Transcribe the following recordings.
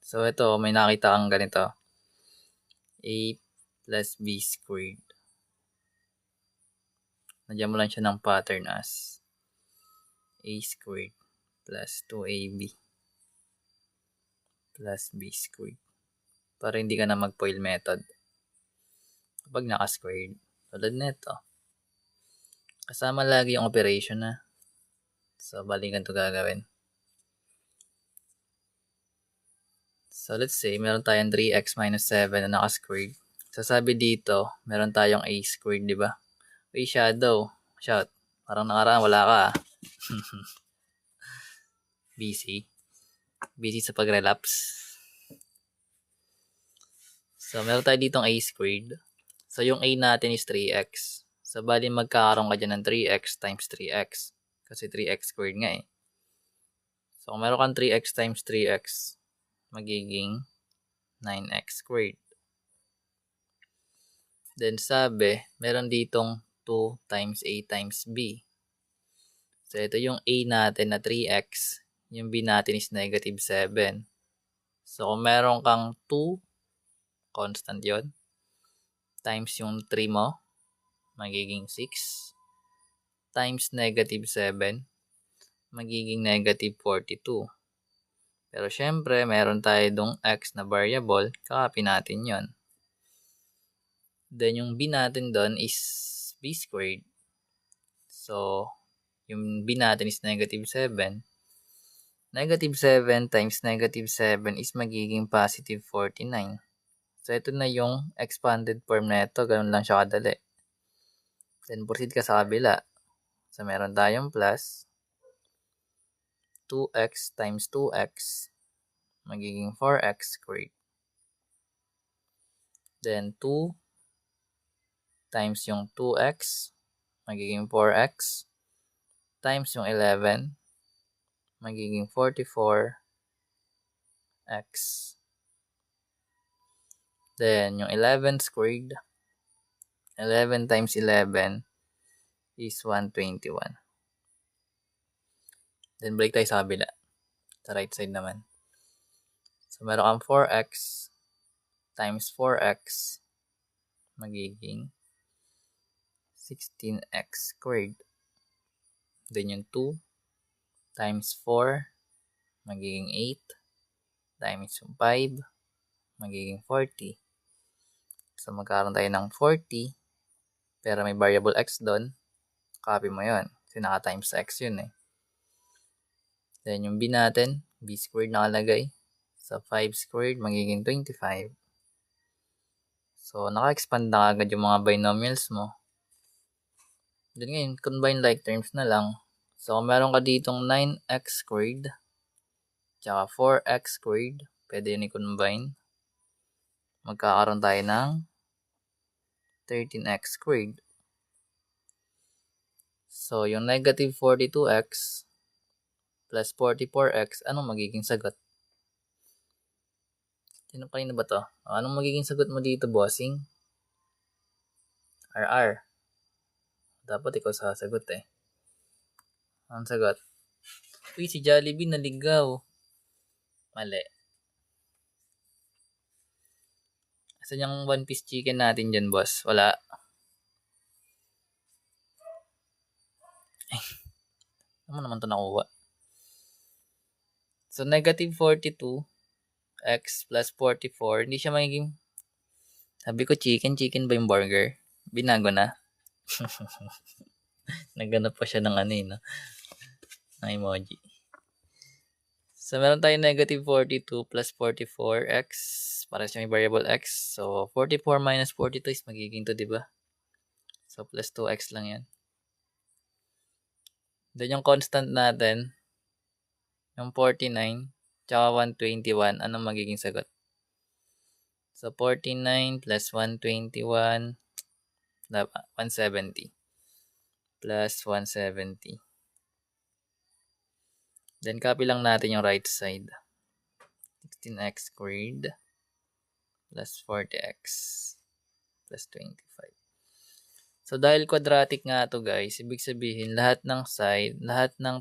So, ito, may nakita kang ganito. A plus B squared. Nagyan mo lang siya ng pattern as A squared plus 2AB plus B squared. Para hindi ka na mag-FOIL method. Kapag naka-squared, tulad nito. Kasama lagi yung operation na. So, balikan ito gagawin. So, let's say, meron tayong 3x minus 7 na naka-squared. So, sabi dito, meron tayong a squared, di ba? Uy, shadow. Shout. Parang nakaraan, wala ka. Busy. Busy sa pag-relapse. So, meron tayo ditong a squared. So, yung a natin is 3x. So, bali magkakaroon ka dyan ng 3x times 3x. Kasi 3x squared nga eh. So, kung meron kang 3x times 3x, magiging 9x squared. Then, sabi, meron ditong 2 times a times b. So, ito yung a natin na 3x. Yung b natin is negative 7. So, kung meron kang 2, constant yon times yung 3 mo, magiging 6. Times negative 7, magiging negative 42. Pero syempre, meron tayo dong x na variable, kakopy natin yon. Then, yung b natin doon is b squared. So, yung b natin is negative 7. Negative 7 times negative 7 is magiging positive 49. So, ito na yung expanded form na ito. Ganun lang siya kadali. Then, proceed ka sa kabila. So, meron tayong plus 2x times 2x magiging 4x squared. Then, 2 times yung 2x magiging 4x times yung 11 magiging 44x. Then, yung 11 squared, 11 times 11 is 121. Then, balik tayo sa kabila. Sa right side naman. So, meron kang 4x times 4x magiging 16x squared. Then, yung 2 times 4 magiging 8 times yung 5 magiging 40. So, magkaroon tayo ng 40 pero may variable x doon. Copy mo yon kasi naka-times x yun eh. Then, yung b natin, b squared nakalagay. So, 5 squared magiging 25. So, naka-expand na agad yung mga binomials mo. Then ngayon, combine like terms na lang. So, meron ka ditong 9x squared tsaka 4x squared. Pwede yun i-combine. Magkakaroon tayo ng 13x squared. So, yung negative 42x plus 44x, anong magiging sagot? Sino kanina ba to? Anong magiging sagot mo dito, bossing? RR. Dapat ikaw sasagot eh. Anong sagot? Uy, si Jollibee naligaw. Mali. Asan yung one piece chicken natin dyan, boss? Wala. Ay. Ano naman to nakuha? So, negative 42x plus 44. Hindi siya magiging... Sabi ko chicken ba yung burger? Binago na. Nagganap pa siya ng ano eh, no? Ng emoji. So, meron tayong negative 42 plus 44x. Para siya may variable x. So, 44 minus 42 is magiging to, diba? So, plus 2x lang yan. Then, yung constant natin, yung 49, tsaka 121, anong magiging sagot? So, 49 plus 121, 170. Plus 170. Then, copy lang natin yung right side. 16x squared plus 40x plus 25. So, dahil quadratic nga to guys, ibig sabihin, lahat ng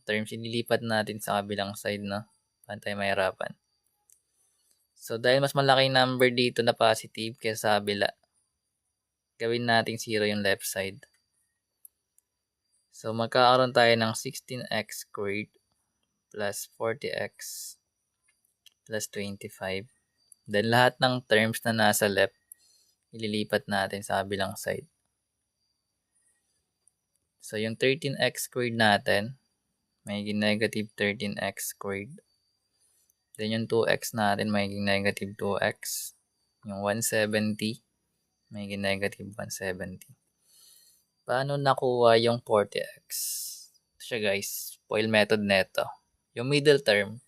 terms, ililipat natin sa kabilang side, no? Pantay mahirapan. So, dahil mas malaki number dito na positive kaysa sa kabila, gawin natin 0 yung left side. So, magkakaroon tayo ng 16x squared plus 40x plus 25. Then, lahat ng terms na nasa left, ililipat natin sa kabilang side. So, yung 13x squared natin, magiging negative 13x squared. Then, yung 2x natin, magiging negative 2x. Yung 170, magiging negative 170. Paano nakuha yung 40x? Ito siya guys, FOIL method neto. Yung middle term,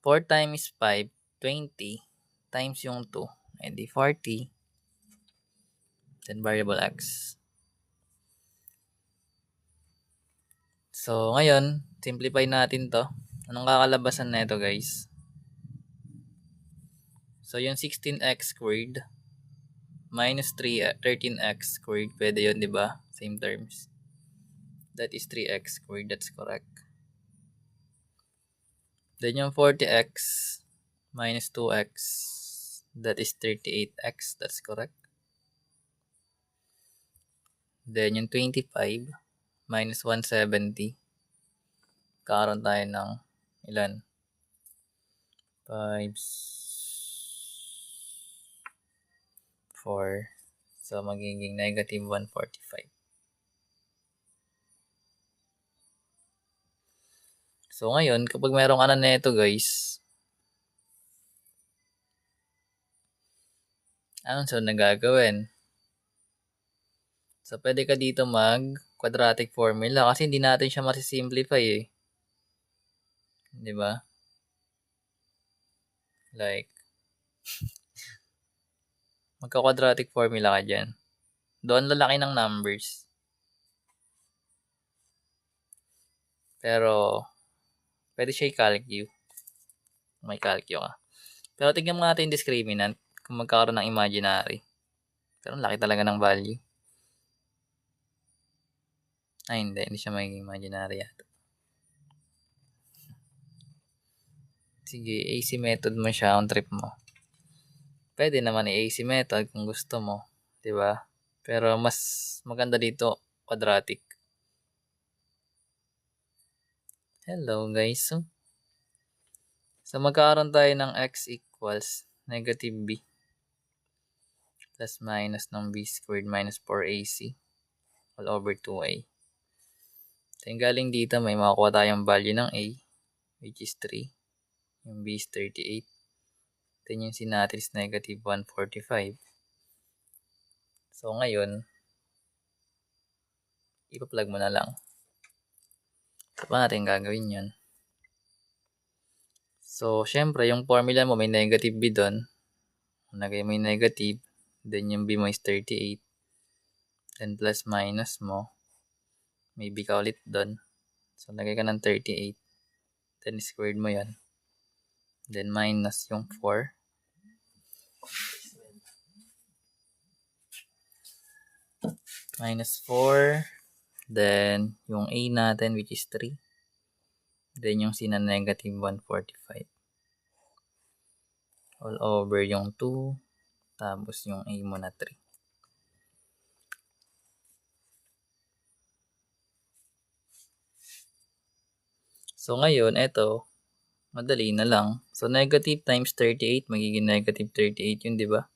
4 times 5, 20, times yung 2, edi 40, then variable x. So, ngayon, simplify natin to. Anong kakalabasan na ito guys? So, yung 16x squared minus 13x squared, pwede yun, di ba? Same terms. That is 3x squared, that's correct. Then yung 40x minus 2x, that is 38x, that's correct. Then yung 25 minus 170, karoon tayo ng ilan? 5, 4, so magiging negative 145. So ngayon, kapag meron ka na neto guys, anong sunod na gagawin? So pwede ka dito mag quadratic formula kasi hindi natin siya masisimplify eh. Di ba? Like, magka-quadratic formula ka dyan. Doon lalaki ng numbers. Pero, pwede siya i-calcu. May calcu ka. Pero tignan mo natin yung discriminant kung magkakaroon ng imaginary. Pero laki talaga ng value. Ay, hindi siya magiging imaginary yata. Sige, AC method mo siya on trip mo. Pwede naman i-AC method kung gusto mo. Diba? Pero mas maganda dito, quadratic. Hello guys. So magkakaroon tayo ng x equals negative b plus minus ng b squared minus 4ac all over 2a. So yung galing dito, may makakuha tayong value ng a, which is 3. Yung b is 38. Then yung c natin is negative 145. So ngayon, ipa-plug mo na lang. So paano natin gagawin yun? So, syempre, yung formula mo may negative b doon. Lagay mo yung negative. Then yung b mo is 38. Then plus minus mo. May b ka ulit doon. So, lagay ka ng 38. Then squared mo yan. Then minus yung 4. Minus 4. Then yung a natin which is 3. Then yung c na negative 145. All over yung 2. Tapos yung a mo na 3. So ngayon, eto, madali na lang. So negative times 38, magiging negative 38 yun, di ba?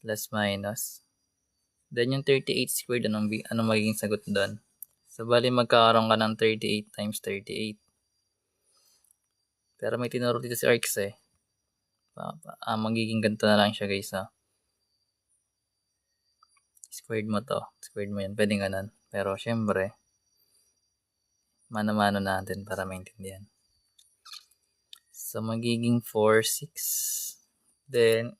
Plus minus. Then yung 38 squared, anong magiging sagot doon? So bali magkakaroon ka ng 38 times 38. Pero may tinuro dito si Arx eh. Magiging ganito na lang siya guys ha. Squared mo to. Squared mo yan. Pwede ganun. Pero syempre, mano-mano natin para maintindihan. So magiging 4, 6. Then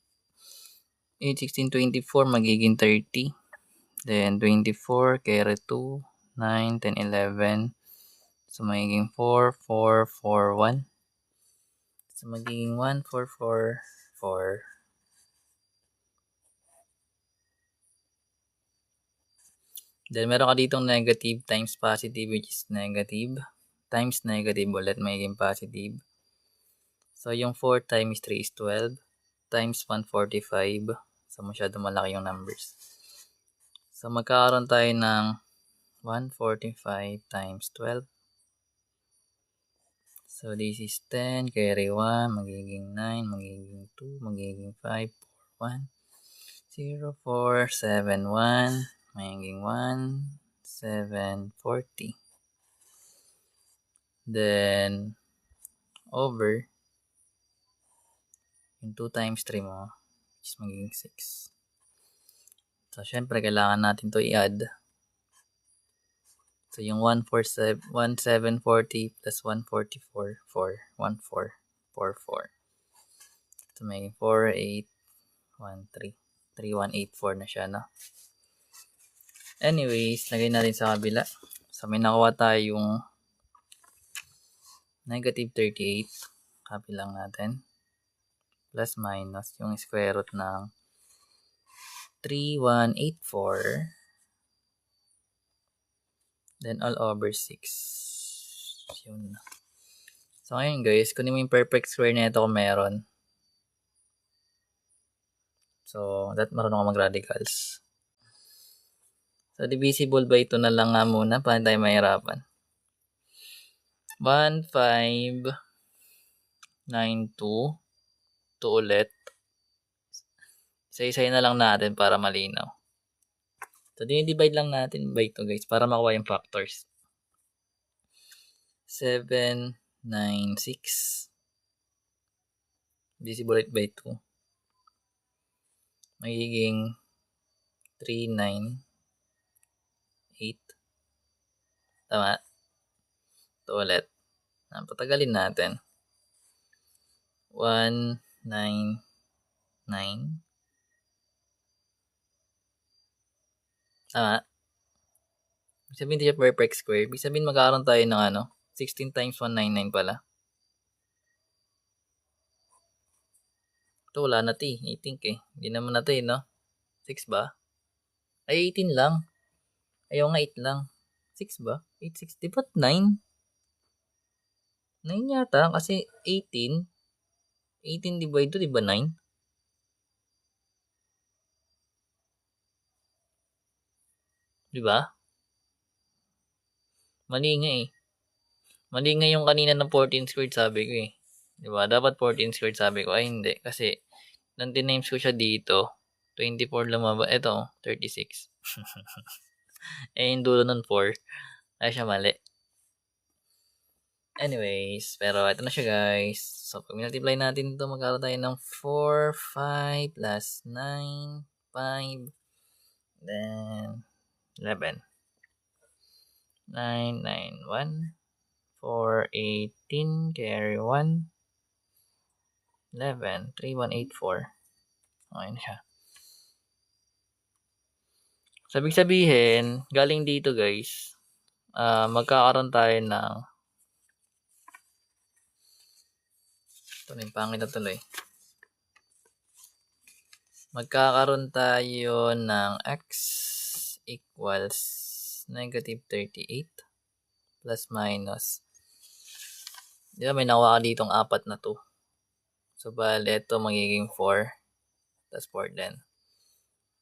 8, 16, 24 magiging 30. Then 24, carry 2, 9, 10, 11. So magiging 4, 4, 4, 1. So magiging 1, 4, 4, 4. Then meron ka ditong negative times positive which is negative. Times negative ulit magiging positive. So, yung 4 times 3 is 12 times 145. So, masyado malaki yung numbers. So, magkakaroon tayo ng 145 times 12. So, this is 10, carry 1, magiging 9, magiging 2, magiging 5, 4, 1, 0, 4, 7, 1, magiging 1, 7, 40. Then, over, yung 2 times 3 mo, is magiging 6. So, syempre, kailangan natin to i-add. So, yung 1740 plus 144, 4, 14, 44. So, may 4813. 3184 na siya, no? Anyways, lagay natin sa kabila. So, may nakuha tayong negative 38. Copy lang natin. Plus minus yung square root ng 3184. Then, all over 6. Yun. So, ngayon guys, kunin mo yung perfect square na ito kung meron. So, that marunong ka mag-radicals. So, divisible by 2 na lang nga muna para tayo mahirapan. 1592 2 ulit. Isa-isayin na lang natin para malinaw. So, dinidivide lang natin by 2 guys para makuha yung factors. 796 divisible by 2 magiging 398. Tama? Ito ulit. Patagalin natin. 199. Tama? Ibig sabihin hindi siya perfect square. Ibig sabihin magkakaroon tayo ng 16 times 199 pala. Ito wala na I think Hindi naman na no? 6 ba? Ay, 18 lang. Ayaw nga 8 lang. 6 ba? 8, 6. Di ba't 9? 9 yata kasi 18. 18 divide 2, di ba 9? Di ba? Mali nga Mali nga yung kanina ng 14 squared sabi ko Di ba? Dapat 14 squared sabi ko. Ay, hindi. Kasi, nang tinames ko siya dito, 24 lumaba. Ito, 36. Yung dulo ng 4. Ay, siya mali. Anyways, pero ito na siya guys. So, pag multiply natin ito, magkakaroon tayo ng 4, 5, plus 9, 5, then 11. 9, 9, 1, 4, 18, carry 1, 11, 3, 1, 8, 4. Okay na siya. So, ibig sabihin, galing dito guys, magkakaroon tayo ng ito na yung pangit na tuloy. Magkakaroon tayo ng x equals negative 38 plus minus. Di ba may nakuha ka ditong 4 na 2. So, bali, ito magiging 4 plus 4 din.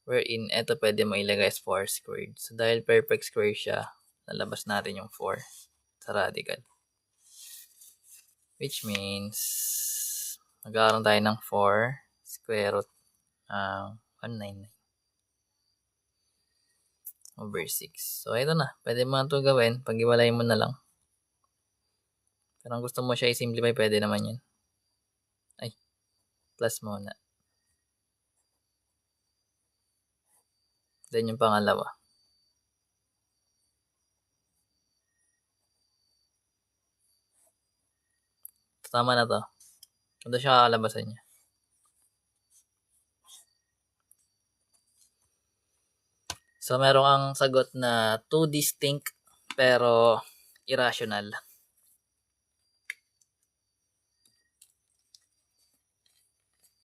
Wherein, ito pwede mo ilagay as 4 squared. So, dahil perfect square siya, lalabas natin yung 4 sa radical. Which means, magkakaroon tayo ng 4 square root 199 over 6. So, ito na. Pwede mo na ito gawin. Pag-iwalay mo na lang. Pero kung gusto mo siya i-simplify, pwede naman yun. Ay, plus muna. Then yung pangalawa. Tama na to. Ito siya kakalabasan niya. So, meron ang sagot na 2 distinct pero irrational.